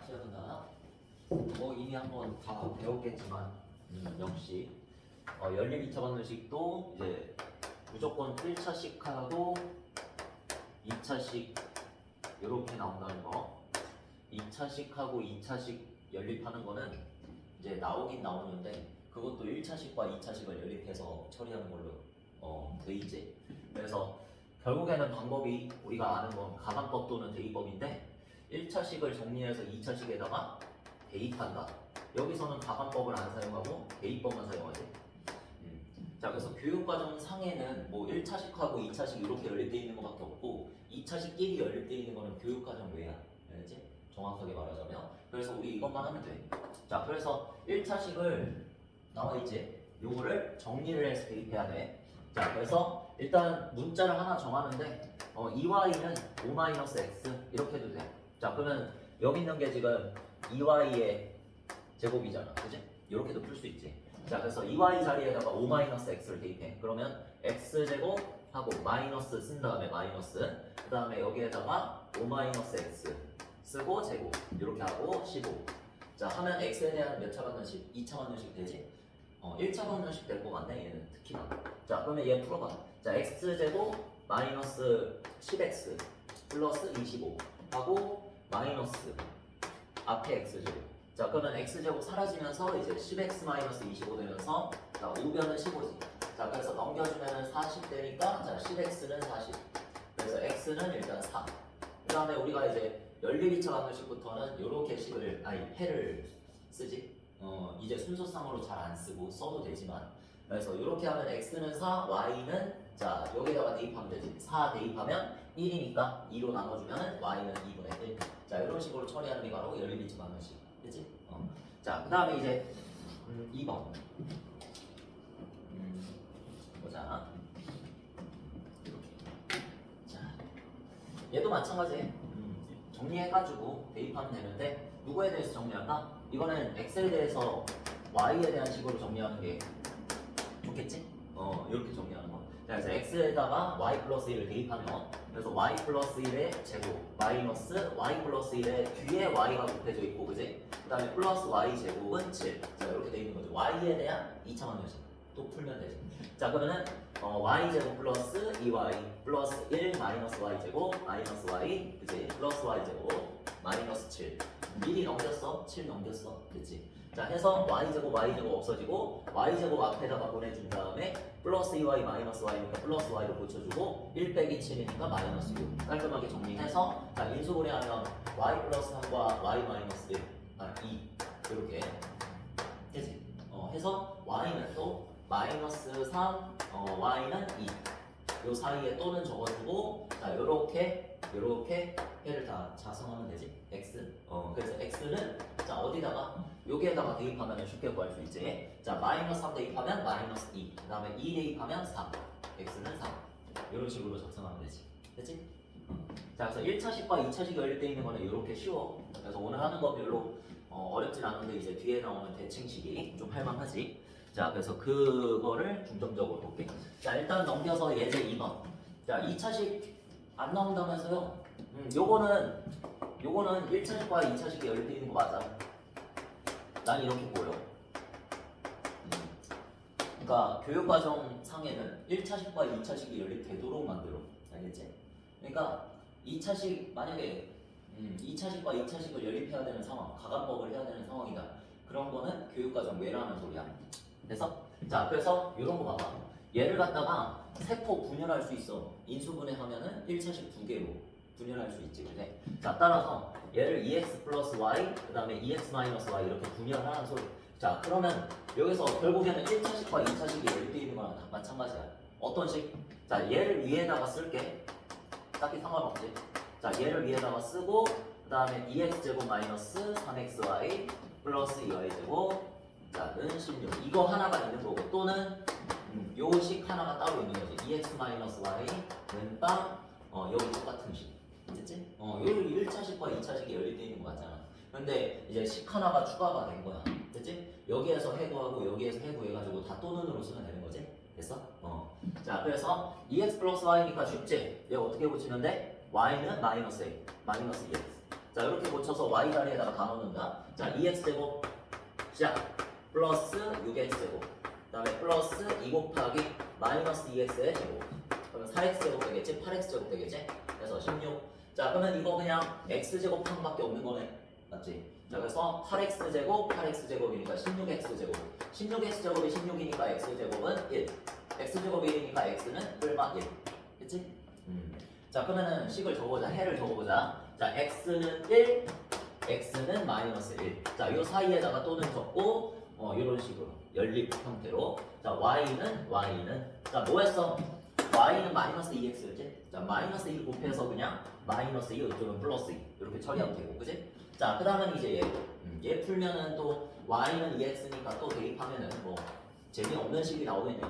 시작한다. 이미 한번 다 배웠겠지만 역시 연립 2차 방정식도 이제 무조건 1차씩 하고 2차씩 이렇게 나온다는 거. 2차씩 하고 2차씩 연립하는 거는 이제 나오긴 나오는데 그것도 1차식과 2차식을 연립해서 처리하는 걸로 돼 있지. 그래서 결국에는 방법이 우리가 아는 건 가산법 또는 대입법인데 1차식을 정리해서 2차식에다가 대입한다. 여기서는 가산법을 안 사용하고 대입법만 사용하지. 자, 그래서 교육과정 상에는 뭐 1차식하고 2차식 이렇게 연립되어 있는 것밖에 없고 2차식끼리 연립되어 있는 거는 교육과정 외야. 알지? 정확하게 말하자면. 그래서 우리 이것만 하면 돼. 자, 그래서 1차식을 나와있지? 요거를 정리를 해서 대입해야 돼. 자, 그래서 일단 문자를 하나 정하는데 2y는 5-x 이렇게 해도 돼. 자, 그러면 여기 있는 게 지금 2y의 제곱이잖아. 그지? 이렇게도 풀 수 있지. 자, 그래서 2y 자리에다가 5-x를 대입해. 그러면 x제곱하고 마이너스 쓴 다음에 마이너스 그 다음에 여기에다가 5-x 쓰고 제곱 이렇게 하고 15. 자, 하면 x에 대한 몇 차 방정식? 2차 방정식 되지? 1차 방정식 될 것 같네 얘는 특히나. 자, 그러면 얘 풀어봐. 자, x제곱 마이너스 10x 플러스 25 하고 마이너스 앞에 x제곱. 자, 그러면 x제곱 사라지면서 이제 10x 마이너스 25 되면서 자, 5변은 15지. 자, 그래서 넘겨주면은 40 되니까 자, 10x는 40. 그래서 x는 일단 4. 그 다음에 우리가 이제 연립 2차 방정식부터는 요렇게 식을 해를 쓰지. 이제 순서상으로 잘 안 쓰고 써도 되지만 그래서 이렇게 하면 x는 4, y는 자 여기다가 대입하면 되지. 4 대입하면 1이니까 2로 나눠주면 y는 2분의 1. 자 이런 식으로 처리하는 게 바로 연립 2차 방정식. 그치? 자 그 다음에 이제 2번 보자. 자 얘도 마찬가지. 정리해가지고 대입하면 되는데 누구에 대해서 정리할까? 이거는 x에 대해서 y에 대한 식으로 정리하는 게 좋겠지? 이렇게 정리하는 거. 자, 그래서 x에다가 y 플러스 1을 대입하면 그래서 y 플러스 1의 제곱 마이너스 y 플러스 1의 뒤에 y가 곱해져 있고 그지? 그 다음에 플러스 y 제곱은 7. 자, 이렇게 돼 있는 거죠. y에 대한 2차 방정식 또 풀면 되지. 자, 그러면은 y 제곱 플러스 2y 플러스 1 마이너스 y 제곱 마이너스 y 그지? 플러스 y 제곱 마이너스 7 미리 넘겼어? 7 넘겼어? 그치? 자 해서 y제곱 y제곱 없어지고 y제곱 앞에다가 보내준 다음에 플러스 2y 마이너스 y니까 플러스 y로 고쳐주고 1 빼기 7이니까 마이너스 6 깔끔하게 정리해서 자 인수분해하면 y 플러스 3과 y 마이너스 1 2 이렇게 되지? 해서 y는 또 마이너스 3 y는 2 요 사이에 또는 적어주고 자 요렇게 해를 다 자성하면 되지. x. 그래서 x는 자 어디다가 여기에다가 대입하면 쉽게 구할 수 있지. 자 마이너스 3 대입하면 마이너스 2. 그 다음에 2 대입하면 3. x는 3. 이런 식으로 작성하면 되지. 됐지? 자 그래서 1차식과 2차식이 연립되어 있는 거는 이렇게 쉬워. 그래서 오늘 하는 거 별로 어렵진 않은데 이제 뒤에 나오는 대칭식이 좀 할만하지. 자 그래서 그거를 중점적으로 볼게. 자 일단 넘겨서 예제 2번. 자 2차식 안 나온다면서요? 요거는 1차식과 2차식이 연립되어 있는 거 맞아. 난 이렇게 보여. 그러니까 교육과정 상에는 1차식과 2차식이 연립되도록 만들어. 알겠지? 그러니까 2차식 만약에 2차식과 2차식을 연립해야 되는 상황, 가간법을 해야 되는 상황이다. 그런 거는 교육과정 외라는 소리야. 그래서 이런 거 봐봐. 얘를 갖다가 세포 분열할 수 있어. 인수분해하면은 1차식 두 개로 분열할 수 있지, 그래? 자, 따라서 얘를 2x 플러스 y, 그 다음에 2x 마이너스 y 이렇게 분열하는 소리. 자, 그러면 여기서 결국에는 1차식과 2차식이 연립되어 있는 거랑 다 마찬가지야. 어떤 식? 자, 얘를 위에다가 쓸게. 딱히 상관없지. 자, 얘를 위에다가 쓰고, 그 다음에 2x제곱 마이너스 3xy 플러스 2y제곱 자는 16. 이거 하나가 있는 거고, 또는 요 식 하나가 따로 있는 거지. 2x-y는 빵, 여기 똑같은 식. 됐지? 여기 1차식과 2차식이 연립되어 있는 거 같잖아. 근데 이제 식 하나가 추가가 된 거야. 됐지? 여기에서 해구하고 여기에서 해구해가지고 다 또는으로 쓰면 되는 거지? 됐어? 자, 그래서 2x 플러스 y니까 쉽지? 얘 어떻게 고치면 돼? y는 마이너스 a, 마이너스 2x. 자 이렇게 고쳐서 y 자리에다가 다 넣는다. 자 2x제곱 시작 플러스 6x제곱 그 다음에 플러스 2 곱하기 마이너스 2x의 제곱 그러면 4x제곱 되겠지? 8x제곱 되겠지? 그래서 16. 자 그러면 이거 그냥 x제곱 항밖에 없는 거네. 맞지? 자 그래서 8x제곱 8x제곱이니까 16x제곱 16x제곱이 16이니까 x제곱은 1 x제곱 1이니까 x는 뿔마 1 그치? 자 그러면은 식을 적어보자. 해를 적어보자. 자 x는 1 x는 마이너스 1. 자 요 사이에다가 또는 적고 이런 식으로 연립 형태로. 자 y는 자 뭐했어? y는 마이너스 2x였지? 자 마이너스 2 곱해서 그냥 마이너스 2 이쪽은 플러스 2 이렇게 처리하면 되고 그치? 자 그 다음은 이제 얘 풀면은 또 y는 2x니까 또 대입하면은 뭐 재미없는 식이 나오겠네.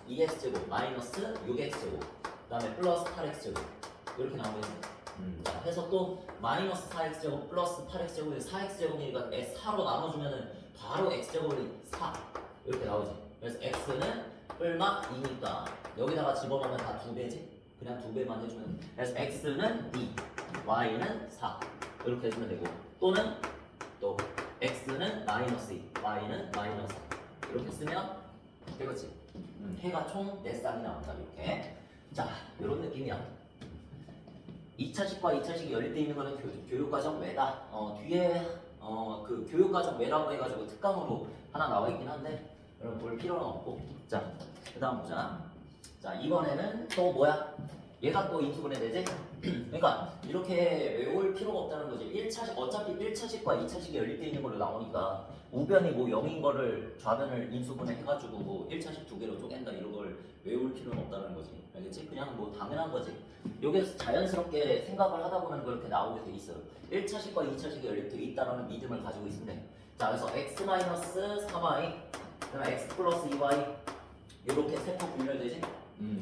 2x제곱 마이너스 6x제곱 그 다음에 플러스 8x제곱 이렇게 나오겠네. 자 해서 또 마이너스 4x제곱 플러스 8x제곱이 4x제곱이니까 4로 나눠주면은 바로 x제곱이 4 이렇게 나오지. 그래서 x는 뿔마 2니까 여기다가 집어넣으면 다 2배지? 그냥 2배만 해주면 돼. 그래서 x는 2 y는 4 이렇게 해주면 되고 또는 또 x는 마이너스 2 y는 마이너스 4 이렇게 쓰면 되겠지. 해가 총 4쌍이 나온다 이렇게. 자 이런 느낌이야. 2차식과 2차식이 연립되어 있는 거는 교육과정 외다. 뒤에 그 교육과정 외라고 해가지고 특강으로 하나 나와 있긴 한데 여러분 볼 필요는 없고. 자 그다음 보자. 자 이번에는 또 뭐야? 얘가 또 인수분해 되지? 그러니까 이렇게 외울 필요가 없다는 거지. 1차식 어차피 1차식과 2차식이 연립되어 있는 걸로 나오니까 우변이 뭐 0인 거를 좌변을 인수분해 해가지고 뭐 1차식 두 개로 쪼갠다 이런 걸 외울 필요는 없다는 거지. 알겠지? 그냥 뭐 당연한 거지. 여기서 자연스럽게 생각을 하다 보면 그렇게 나오게 돼 있어요. 1차식과 2차식이 연립되어 있다는 믿음을 가지고 있으면 돼. 자 그래서 x-3y 그다음에 x 플러스 2y 이렇게 세포 분열되지?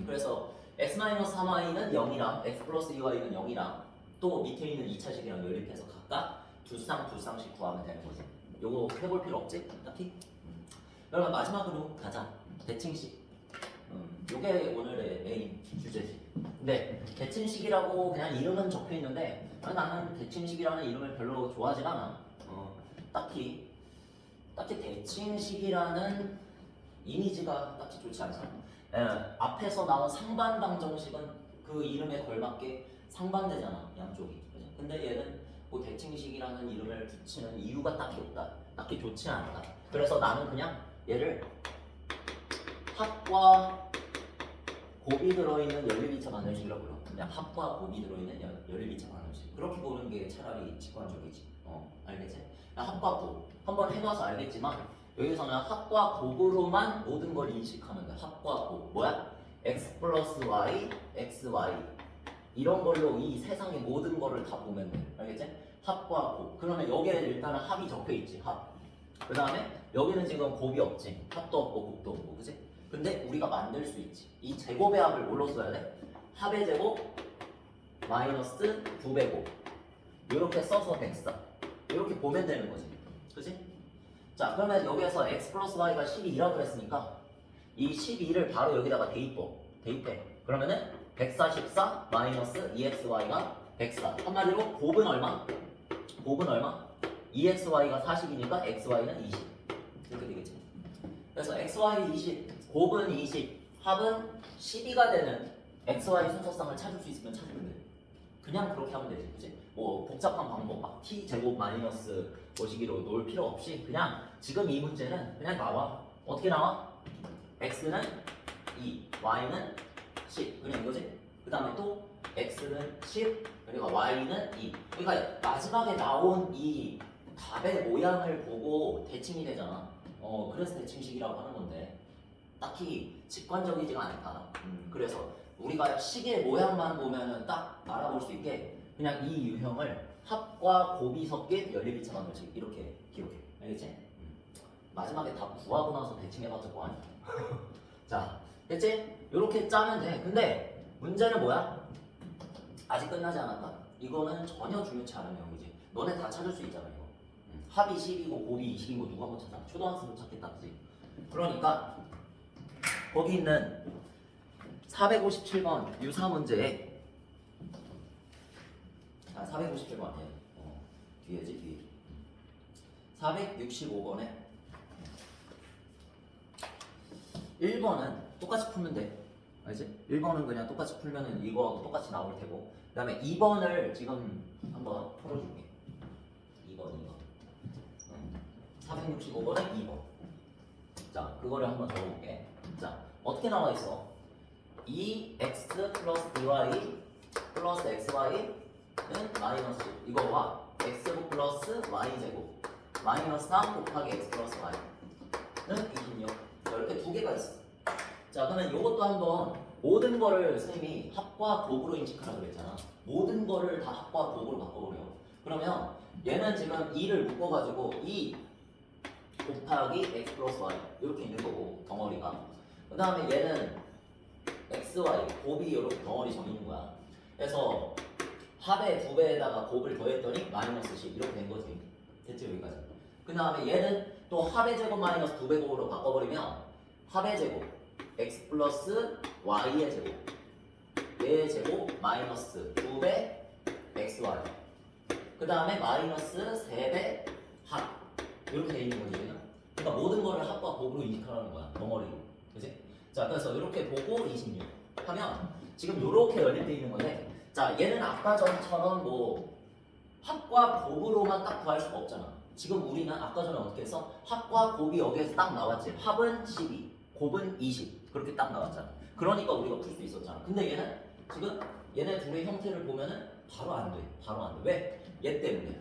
그래서 x-3y는 0이랑 x 플러스 2y는 0이랑 또 밑에 있는 2차식이랑 연립해서 각각 두 쌍씩 구하면 되는 거지. 요거 해볼 필요 없지? 딱히? 그러면 마지막으로 가자. 대칭식. 요게 오늘의 메인 주제지. 근데 대칭식이라고 그냥 이름은 적혀 있는데 나는 대칭식이라는 이름을 별로 좋아하지 않아. 딱히 대칭식이라는 이미지가 딱히 좋지 않잖아. 앞에서 나온 상반방정식은 그 이름에 걸맞게 상반되잖아 양쪽이. 그죠? 근데 얘는 뭐 대칭식이라는 이름을 붙이는 이유가 딱히 없다. 딱히 좋지 않다. 그래서 나는 그냥 얘를 합과 곱이 들어있는 연립이차 반응식이라고 불러. 그냥 합과 곱이 들어있는 연립이차 반응식. 그렇게 보는 게 차라리 직관적이지. 알겠지? 합과 곱 한번 해봐서 알겠지만 여기서는 합과 곱으로만 모든 걸 인식하면 돼. 합과 곱 뭐야? x 플러스 y, xy 이런 걸로 이 세상의 모든 거를 다 보면 돼. 알겠지? 합과 곱. 그러면 여기에 일단은 합이 적혀 있지. 합. 그 다음에 여기는 지금 곱이 없지. 합도 없고 곱도 없고, 그치? 근데 우리가 만들 수 있지. 이 제곱의 합을 뭘로 써야 돼? 합의 제곱 마이너스 2배 곱. 이렇게 써서 백사. 이렇게 보면 되는 거지. 그치? 자, 그러면 여기에서 x 플러스 y가 12라고 그랬으니까 이 12를 바로 여기다가 대입해. 그러면은 144 마이너스 2xy가 104. 한마디로 곱은 얼마? 2xy가 40이니까 xy는 20. 이렇게 되겠지. 그래서 xy 20, 곱은 20, 합은 12가 되는 xy 순서쌍을 찾을 수 있으면 찾으면 돼. 그냥 그렇게 하면 되지, 그치? 뭐 복잡한 방법, 막 t 제곱 마이너스 거시기로 놓을 필요 없이 그냥 지금 이 문제는 그냥 나와. 어떻게 나와? x는 2, y는 10. 그냥 이거지? 그 다음에 또 x는 10, 그리고 y는 2. 그러니까 마지막에 나온 이 답의 모양을 보고 대칭이 되잖아. 그래서 대칭식이라고 하는 건데 딱히 직관적이지가 않다. 그래서 우리가 식의 모양만 보면은 딱 알아볼 수 있게 그냥 이 유형을 합과 곱이 섞인 연립이차 반응식 이렇게 기록해. 알겠지? 마지막에 다 구하고 나서 대칭해봤자 뭐하냐. 자, 됐지? 이렇게 짜면 돼. 근데 문제는 뭐야? 아직 끝나지 않았다. 이거는 전혀 중요치 않은 내용이지. 너네 다 찾을 수 있잖아 이거. 합이 10이고 곱이 20인 거 누가 한번 찾아? 초등학생도 찾겠다, 그지? 그러니까 거기 있는 457번 유사 문제에 아, 457번 아니에요. 뒤에지, 뒤에. 465번에 1번은 똑같이 풀면 돼. 알지? 1번은 그냥 똑같이 풀면은 이거하고 똑같이 나올 테고. 그 다음에 2번을 지금 한번 풀어줄게. 2번. 465번에 2번. 자, 그거를 한번 적어볼게. 자, 어떻게 나와 있어? 2x 플러스 2y 플러스 xy는 마이너스 10. 이거와 x제곱 플러스 y제곱 마이너스 3 곱하기 x 플러스 y는 26. 자, 이렇게 두 개가 있어. 자, 그러면 이것도 한번 모든 거를 선생님이 합과 곱으로 인식하라고 그랬잖아. 모든 거를 다 합과 곱으로 바꿔버려. 그러면 얘는 지금 2를 묶어가지고 2 곱하기 x 플러스 y 이렇게 있는 거고 덩어리가. 그 다음에 얘는 xy 곱이 이렇게 덩어리 정해 있는 거야. 그래서 합의 2배에다가 곱을 더했더니 마이너스 10 이렇게 된 거지. 됐지 여기까지. 그 다음에 얘는 또 합의 제곱 마이너스 2배 곱으로 바꿔버리면 합의 제곱 x 플러스 y의 제곱 얘의 제곱 마이너스 2배 xy 그 다음에 마이너스 3배 합 이렇게 돼 있는 거지. 그러니까 모든 거를 합과 곱으로 인식하라는 거야. 덩어리로. 그치? 자, 그래서 이렇게 보고 26 하면 지금 이렇게 연립되어 있는 건데, 자, 얘는 아까 전처럼 뭐 합과 곱으로만 딱 구할 수가 없잖아. 지금 우리는 아까 전에 어떻게 했어? 합과 곱이 여기에서 딱 나왔지. 합은 12, 곱은 20 그렇게 딱 나왔잖아. 그러니까 우리가 풀 수 있었잖아. 근데 얘는 지금 얘네 둘의 형태를 보면은 바로 안 돼. 바로 안 돼. 왜? 얘 때문에.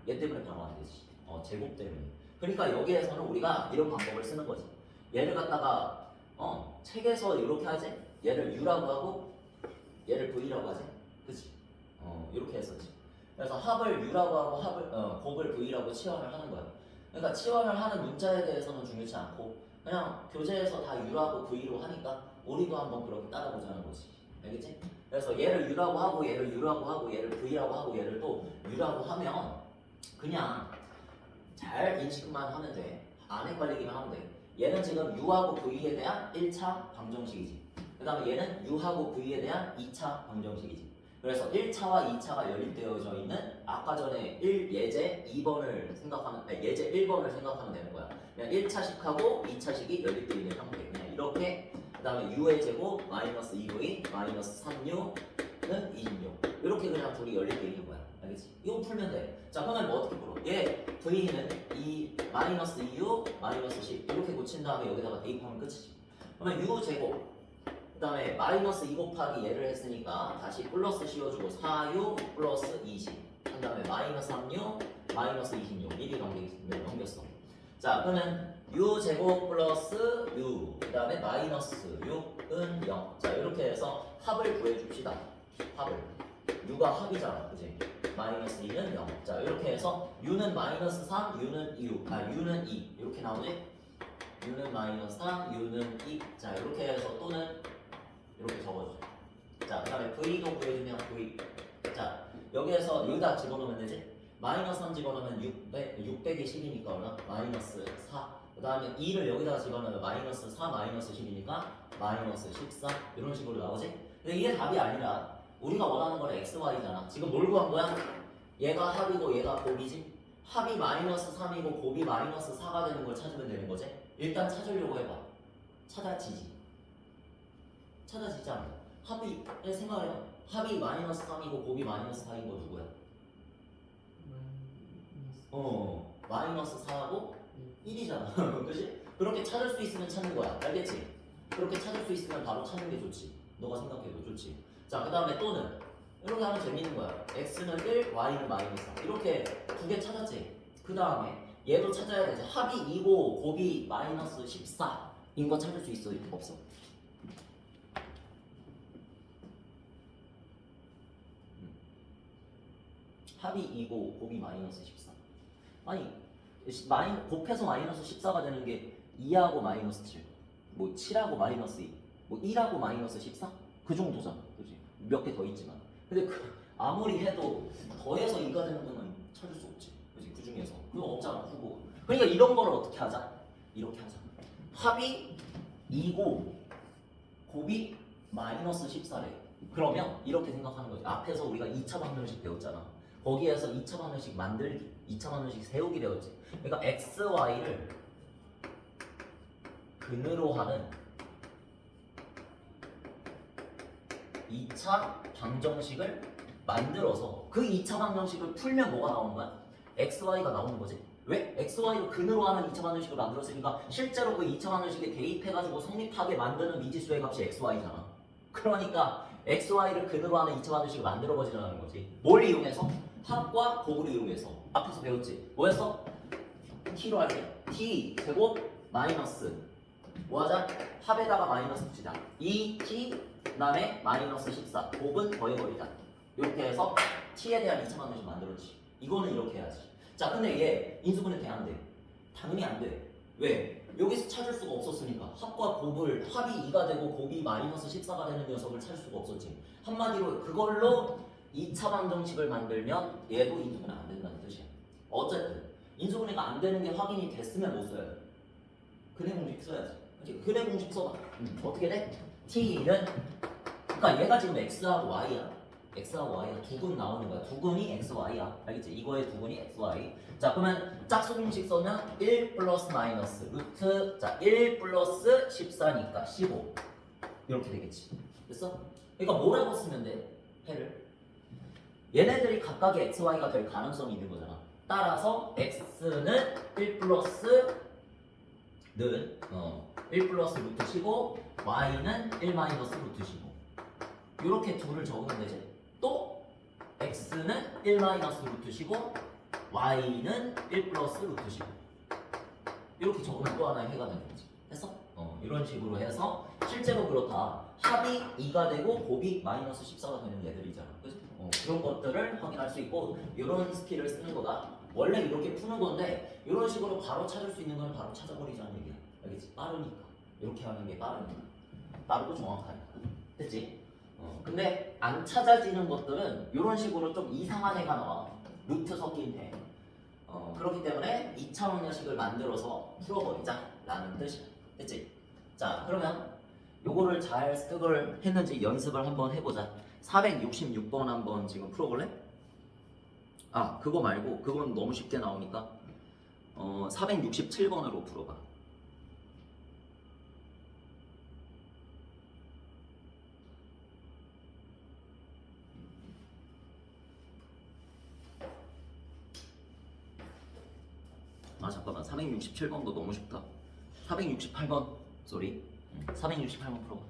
얘 때문에 바로 안 되지. 제곱 때문에. 그러니까 여기에서는 우리가 이런 방법을 쓰는 거지. 얘를 갖다가 책에서 이렇게 하지. 얘를 u라고 하고 얘를 v라고 하지. 그치? 이렇게 했었지. 그래서 합을 u라고 하고 곱을 v라고 치환을 하는 거야. 그러니까 치환을 하는 문자에 대해서는 중요치 않고 그냥 교재에서 다 u라고 v로 하니까 우리도 한번 그렇게 따라보자는 거지. 알겠지? 그래서 얘를 u라고 하고 얘를 u라고 하고 얘를 v라고 하고 얘를 또 u라고 하면 그냥 잘 인식만 하면 돼. 안 헷갈리기만 하면 돼. 얘는 지금 u하고 v에 대한 1차 방정식이지. 그 다음에 얘는 u하고 v에 대한 2차 방정식이지. 그래서 1차와 2차가 연립되어져 있는 아까 전에 예제 2번을 생각하면 예제 1번을 생각하면 되는 거야. 그냥 1차식하고 2차식이 연립되어 있는 형태. 그냥 이렇게. 그 다음에 u의 제곱 마이너스 2v 마이너스 3u는 26. 이렇게 그냥 둘이 연립되어 있는 거야. 알겠지? 이거 풀면 돼. 자, 그러면 뭐 어떻게 풀어? 얘 v는 이 마이너스 2u 마이너스 10 이렇게 고친 다음에 여기다가 대입하면 끝이지. 그러면 u 제곱 그 다음에 마이너스 2 곱하기 얘를 했으니까 다시 플러스 씌워주고 4u 플러스 20 한 다음에 마이너스 3u 마이너스 26 미리 넘겼어. 자, 그러면 u 제곱 플러스 u 그 다음에 마이너스 6은 0. 자, 이렇게 해서 합을 구해줍시다. 합을 u가 합이잖아, 그지? 마이너스 2는 0. 자, 이렇게 해서 u는 마이너스 3, u는 2 이렇게 나오지? u는 마이너스 3, u는 2. 자, 이렇게 해서 또는 이렇게 적어주죠. 자, 그 다음에 v도 구해주면 v. 자, 여기에서 여기다 집어넣으면 되지? 마이너스 3 집어넣으면 600이 10이니까 얼마? 마이너스 4. 그 다음에 2를 여기다가 집어넣으면 마이너스 4 마이너스 10이니까 마이너스 14 이런 식으로 나오지? 근데 이게 답이 아니라 우리가 원하는 건 xy잖아. 지금 뭘 구한 거야? 얘가 합이고 얘가 곱이지? 합이 마이너스 3이고 곱이 마이너스 4가 되는 걸 찾으면 되는 거지? 일단 찾으려고 해봐. 찾아지지. 찾아지잖아. 합이 생각해봐. 합이 마이너스 3이고 곱이 마이너스 4인 거 누구야? 마이너스 4하고 1이잖아. 그치? 그렇게 찾을 수 있으면 찾는 거야. 알겠지? 그렇게 찾을 수 있으면 바로 찾는 게 좋지. 너가 생각해도 좋지. 자, 그 다음에 또는 이렇게 하면 재밌는 거야. x는 1, y는 마이너스 4 이렇게 두 개 찾았지. 그 다음에 얘도 찾아야 되지. 합이 2고 곱이 마이너스 14인 거 찾을 수 있어? 없어? 합이 2고 곱이 마이너스 14. 아니 곱해서 마이너스 14가 되는 게 2하고 마이너스 7, 뭐 7하고 마이너스 2, 뭐 1하고 마이너스 14? 그 정도잖아. 그지? 몇 개 더 있지만. 근데 아무리 해도 더해서 2가 되는 거는 찾을 수 없지. 그지? 그 중에서. 그거 없잖아. 후보. 그러니까 이런 거를 어떻게 하자? 이렇게 하자. 합이 2고 곱이 마이너스 14래. 그러면 이렇게 생각하는 거지. 앞에서 우리가 2차 방정식 배웠잖아. 거기에서 2차 방정식 만들기, 2차 방정식 세우기 배웠지. 그러니까 x, y를 근으로 하는 2차 방정식을 만들어서 그 2차 방정식을 풀면 뭐가 나오는 거야? x, y가 나오는 거지. 왜? x, y를 근으로 하는 2차 방정식을 만들었으니까 실제로 그 2차 방정식에 대입해가지고 성립하게 만드는 미지수의 값이 x, y잖아. 그러니까 x, y를 근으로 하는 2차 방정식을 만들어버리자는 거지. 뭘 이용해서? 합과 곱을 이용해서. 앞에서 배웠지? 뭐였어? t로 할게. t 제곱 마이너스 뭐하자? 합에다가 마이너스 붙이자. 2t 그다음에 마이너스 14 곱은 더해버리자. 이렇게 해서 t에 대한 2차 방정식 만들었지. 이거는 이렇게 해야지. 자, 근데 얘 인수분해 돼 안 돼? 당연히 안 돼. 왜? 여기서 찾을 수가 없었으니까. 합과 곱을 합이 2가 되고 곱이 마이너스 14가 되는 녀석을 찾을 수가 없었지. 한마디로 그걸로 2차 방정식을 만들면 얘도 인수분해 안 된다는 뜻이야. 어쨌든 인수분해가 안 되는 게 확인이 됐으면 못 써야 돼. 근해 공식 써야지. 근해 공식 써봐. 어떻게 돼? t는 그러니까 얘가 지금 x하고 y야. x하고 y가 두근 나오는 거야. 두근이 x, y야. 알겠지? 이거의 두근이 x, y. 자, 그러면 짝수 공식 써면 1 플러스 마이너스 루트 자 1 플러스 14니까 15 이렇게 되겠지. 됐어? 그러니까 뭐라고 쓰면 돼? 해를 얘네들이 각각의 x, y가 될 가능성이 있는 거잖아. 따라서 x는 1 플러스 는 1 플러스 루트 15 y는 1 마이너스 루트 15 이렇게 둘을 적으면 되지. 또 x는 1 마이너스 루트 15 y는 1 플러스 루트 15 이렇게 적으면 또 하나의 해가 되는 거지. 됐어? 이런 식으로 해서 실제로 그렇다. 합이 2가 되고 곱이 마이너스 14가 되는 애들이잖아. 그죠? 그런 것들을 확인할 수 있고 이런 스킬을 쓰는 거다. 원래 이렇게 푸는 건데 이런 식으로 바로 찾을 수 있는 건 바로 찾아버리자는 얘기야. 알겠지? 빠르니까. 이렇게 하는 게 빠르니까. 빠르고 정확하니까. 됐지? 근데 안 찾아지는 것들은 이런 식으로 좀 이상한 애가 나와. 루트 섞인 애. 그렇기 때문에 2차 방정식을 만들어서 풀어버리자 라는 뜻이야. 됐지? 자, 그러면 요거를 잘 습득을 했는지 연습을 한번 해보자. 466번 한번 지금 풀어볼래? 아, 그거 말고 그건 너무 쉽게 나오니까 467번으로 풀어봐. 아, 잠깐만. 467번도 너무 쉽다. 468번 쏘리. 468번 풀어봐.